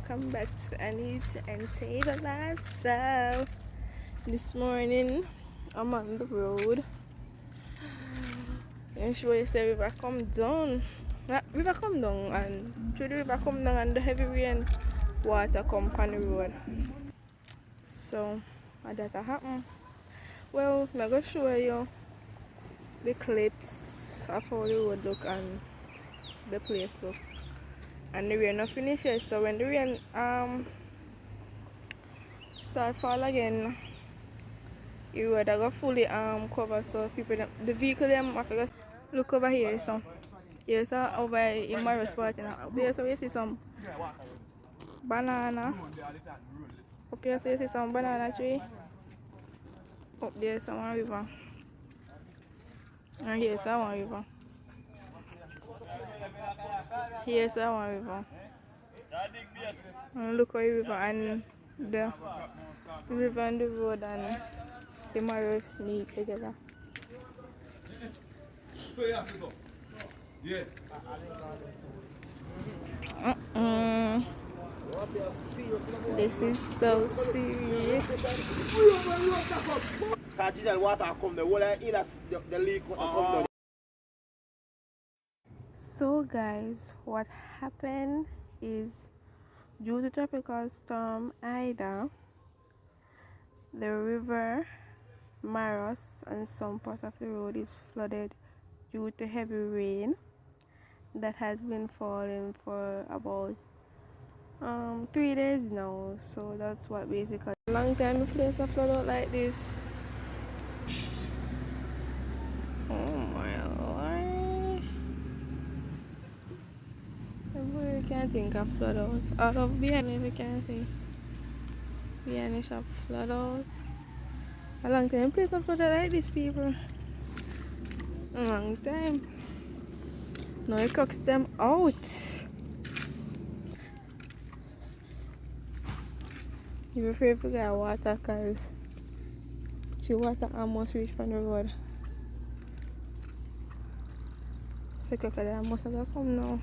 welcome back to Anita and Taylor Lifestyle. This morning I'm on the road. And sure you say river come down. River come down and through the river come down and the heavy rain water come on the road. So that happen. Well, I'm gonna show you the clips of how the road look and the place look. And the rain not finish yet, so when the rain start fall again, the road I go fully cover, so people the vehicle them have to go. Look over here, so yes, over in my spot now. Up here, so you see some banana. Up here, so you see some banana tree. Up there, some river. And here's one river. Here's one river. And look at the river and the river and the road and the marrows meet together. Yeah. This is so serious. So guys, what happened is due to tropical storm Ida, the river Maros and some part of the road is flooded due to heavy rain that has been falling for about 3 days now. So that's what basically long time the place not flood out like this. Oh my lord. You can't think of flood out. Out of behind if you can see. Behind the shop flood out. A long time place not flood out like this, people. A long time. Now it cooks them out. You're afraid to get water because the water almost reach from the road. So crocodile must have come now.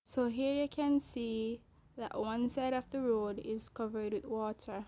So here you can see that one side of the road is covered with water